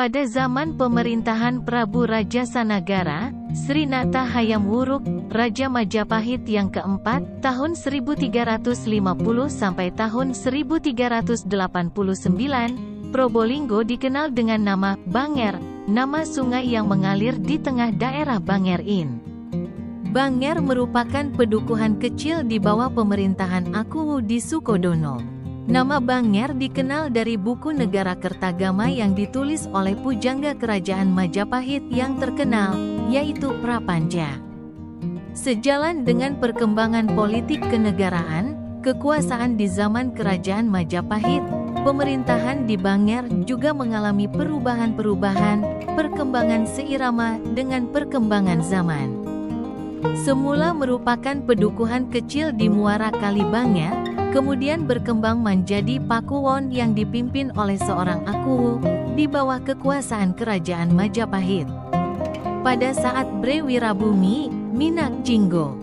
Pada zaman pemerintahan Prabu Raja Sanagara, Srinata Hayam Wuruk, Raja Majapahit yang keempat, tahun 1350 sampai tahun 1389, Probolinggo dikenal dengan nama Banger, nama sungai yang mengalir di tengah daerah Bangerin. Banger merupakan pedukuhan kecil di bawah pemerintahan Akuwu di Sukodono. Nama Banger dikenal dari buku Negara Kertagama yang ditulis oleh pujangga kerajaan Majapahit yang terkenal, yaitu Prapanca. Sejalan dengan perkembangan politik kenegaraan, kekuasaan di zaman kerajaan Majapahit, pemerintahan di Banger juga mengalami perubahan-perubahan, perkembangan seirama dengan perkembangan zaman. Semula merupakan pedukuhan kecil di muara Kali Banger, kemudian berkembang menjadi Pakuwon yang dipimpin oleh seorang Akuwu, di bawah kekuasaan kerajaan Majapahit. Pada saat Bre Wirabumi, Minak Jinggo,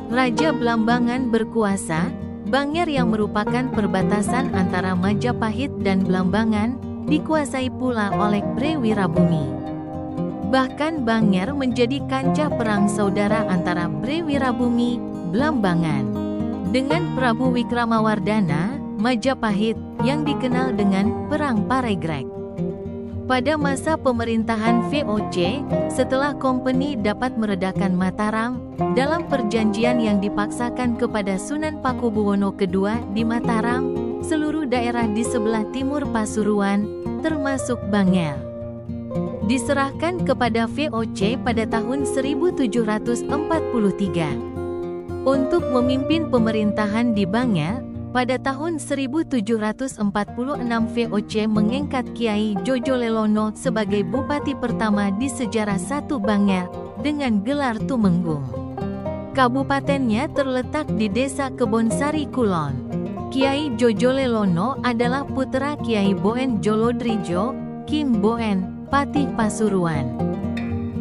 Raja Blambangan berkuasa, Banger yang merupakan perbatasan antara Majapahit dan Blambangan, dikuasai pula oleh Bre Wirabumi. Bahkan Banger menjadi kancah perang saudara antara Bre Wirabumi, Blambangan, dengan Prabu Wikramawardhana, Majapahit, yang dikenal dengan Perang Paregreg. Pada masa pemerintahan VOC, setelah Kompeni dapat meredakan Mataram, dalam perjanjian yang dipaksakan kepada Sunan Pakubuwono II di Mataram, seluruh daerah di sebelah timur Pasuruan, termasuk Banger, diserahkan kepada VOC pada tahun 1743. Untuk memimpin pemerintahan di Banger, pada tahun 1746 VOC mengangkat Kiai Jojo Lelono sebagai bupati pertama di sejarah satu Banger, dengan gelar Tumenggung. Kabupatennya terletak di Desa Kebonsari Kulon. Kiai Jojo Lelono adalah putra Kiai Boen Jolodrijo, Kim Boen, Patih Pasuruan.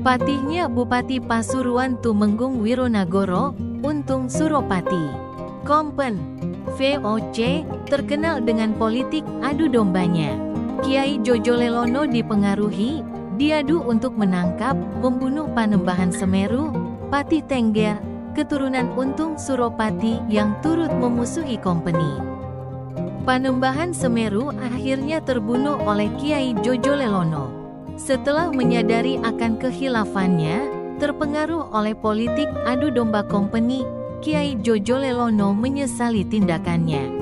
Patihnya Bupati Pasuruan Tumenggung Wironagoro, Untung Suropati. Kompen VOC terkenal dengan politik adu dombanya. Kiai Jojo Lelono dipengaruhi, diadu untuk menangkap, membunuh Panembahan Semeru, Patih Tengger, keturunan Untung Suropati yang turut memusuhi Kompeni. Panembahan Semeru akhirnya terbunuh oleh Kiai Jojo Lelono. Setelah menyadari akan kehilafannya, terpengaruh oleh politik adu domba Kompeni, Kiai Jojo Lelono menyesali tindakannya.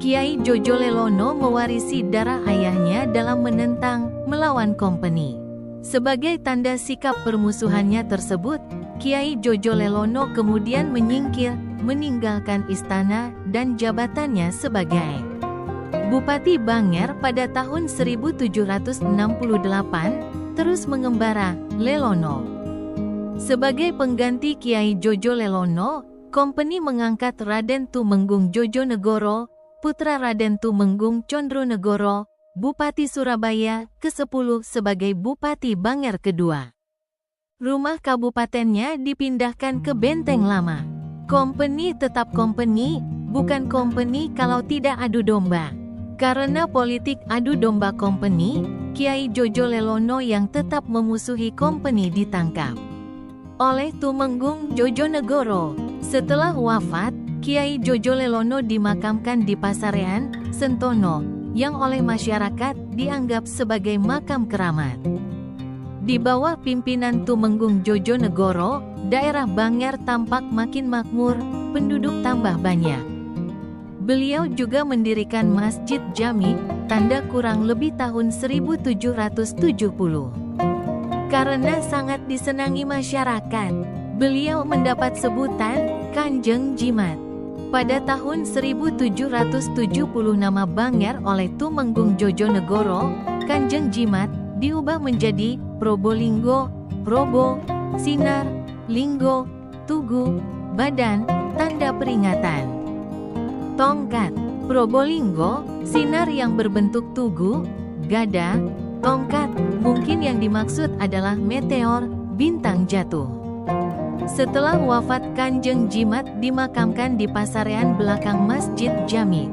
Kiai Jojo Lelono mewarisi darah ayahnya dalam menentang, melawan Kompeni. Sebagai tanda sikap permusuhannya tersebut, Kiai Jojo Lelono kemudian menyingkir, meninggalkan istana dan jabatannya sebagai Bupati Banger pada tahun 1768, terus mengembara, Lelono. Sebagai pengganti Kiai Jojo Lelono, Kompeni mengangkat Raden Tumenggung Jojonegoro, putra Raden Tumenggung Condronegoro, Bupati Surabaya ke-10 sebagai Bupati Banger kedua. Rumah kabupatennya dipindahkan ke Benteng Lama. Kompeni tetap Kompeni, bukan Kompeni kalau tidak adu domba. Karena politik adu domba Kompeni, Kiai Jojo Lelono yang tetap memusuhi Kompeni ditangkap oleh Tumenggung Jojonegoro. Setelah wafat, Kiai Jojo Lelono dimakamkan di Pasarean, Sentono, yang oleh masyarakat dianggap sebagai makam keramat. Di bawah pimpinan Tumenggung Jojonegoro, daerah Banger tampak makin makmur, penduduk tambah banyak. Beliau juga mendirikan Masjid Jami, tanda kurang lebih tahun 1770. Karena sangat disenangi masyarakat, beliau mendapat sebutan Kanjeng Jimat. Pada tahun 1770 nama Banger oleh Tumenggung Jojonegoro, Kanjeng Jimat, diubah menjadi Probolinggo, Probo, Sinar, Linggo, Tugu, Badan, tanda peringatan. Tongkat, Probolinggo, sinar yang berbentuk tugu, gada, tongkat, mungkin yang dimaksud adalah meteor, bintang jatuh. Setelah wafat Kanjeng Jimat dimakamkan di Pasarean belakang Masjid Jami.